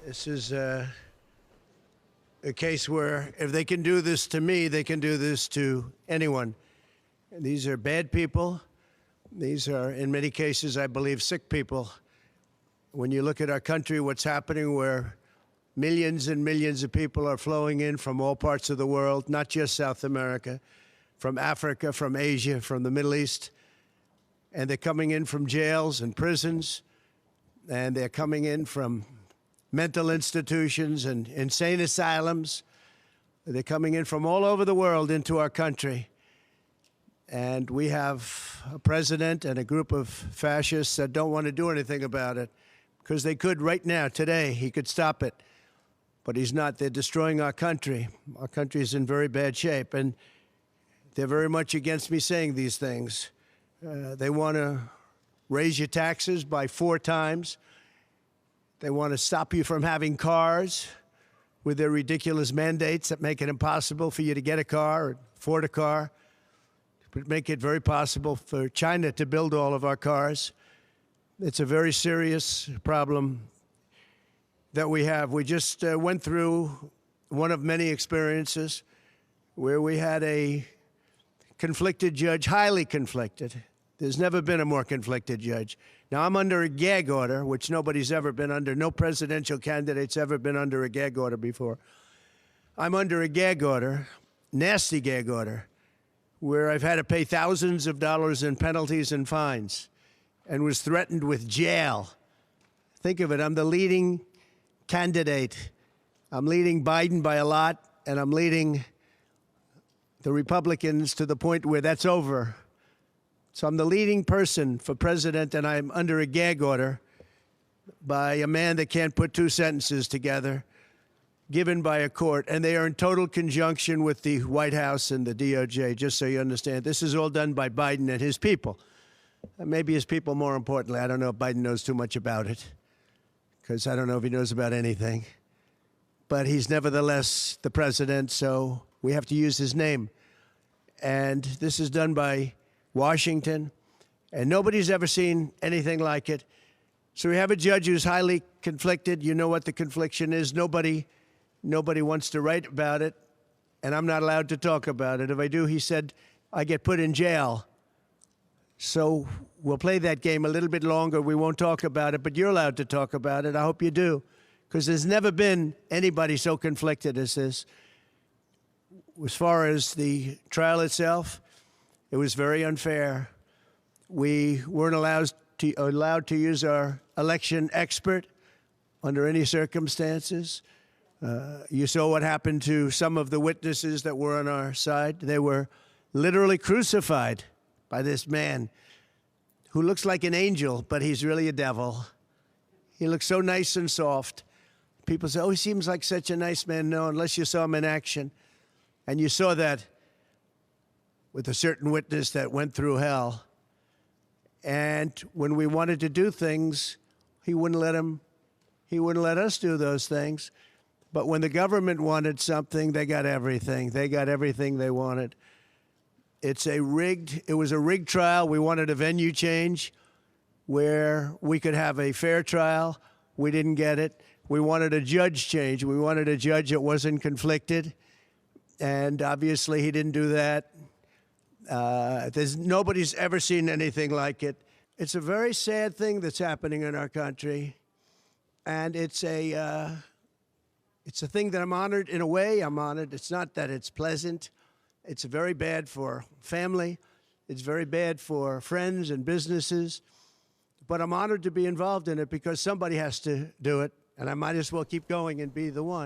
This is a case where if they can do this to me, they can do this to anyone. These are bad people. These are, in many cases, I believe, sick people. When you look at our country, what's happening where millions and millions of people are flowing in from all parts of the world, not just South America, from Africa, from Asia, from the Middle East, and they're coming in from jails and prisons, and they're coming in from mental institutions and insane asylums. They're coming in from all over the world into our country. And we have a president and a group of fascists that don't want to do anything about it, because they could right now, today, he could stop it. But he's not. They're destroying our country. Our country is in very bad shape, and they're very much against me saying these things. They want to raise your taxes by 4 times. They want to stop you from having cars with their ridiculous mandates that make it impossible for you to get a car or afford a car. But make it very possible for China to build all of our cars. It's a very serious problem that we have. We just went through one of many experiences where we had a conflicted judge, highly conflicted. There's never been a more conflicted judge. Now, I'm under a gag order, which nobody's ever been under. No presidential candidate's ever been under a gag order before. I'm under a gag order, nasty gag order, where I've had to pay thousands of dollars in penalties and fines and was threatened with jail. Think of it. I'm the leading candidate. I'm leading Biden by a lot, and I'm leading the Republicans to the point where that's over. So I'm the leading person for president, and I'm under a gag order by a man that can't put 2 sentences together, given by a court, and they are in total conjunction with the White House and the DOJ, just so you understand. This is all done by Biden and his people. And maybe his people more importantly. I don't know if Biden knows too much about it, because I don't know if he knows about anything. But he's nevertheless the president, so we have to use his name. And this is done by Washington, and nobody's ever seen anything like it. So we have a judge who's highly conflicted. You know what the confliction is. Nobody wants to write about it, and I'm not allowed to talk about it. If I do, he said, I get put in jail. So we'll play that game a little bit longer. We won't talk about it, but you're allowed to talk about it. I hope you do, because there's never been anybody so conflicted as this. As far as the trial itself, it was very unfair. We weren't allowed to use our election expert under any circumstances. You saw what happened to some of the witnesses that were on our side. They were literally crucified by this man who looks like an angel, but he's really a devil. He looks so nice and soft. People say, oh, he seems like such a nice man. No, unless you saw him in action. And you saw that with a certain witness that went through hell. And when we wanted to do things, he wouldn't let us do those things. But when the government wanted something, they got everything. They got everything they wanted. It was a rigged trial. We wanted a venue change where we could have a fair trial. We didn't get it. We wanted a judge change. We wanted a judge that wasn't conflicted. And obviously he didn't do that. Nobody's ever seen anything like it. It's a very sad thing that's happening in our country. And it's a thing that I'm honored. In a way, I'm honored. It's not that it's pleasant. It's very bad for family. It's very bad for friends and businesses. But I'm honored to be involved in it because somebody has to do it. And I might as well keep going and be the one.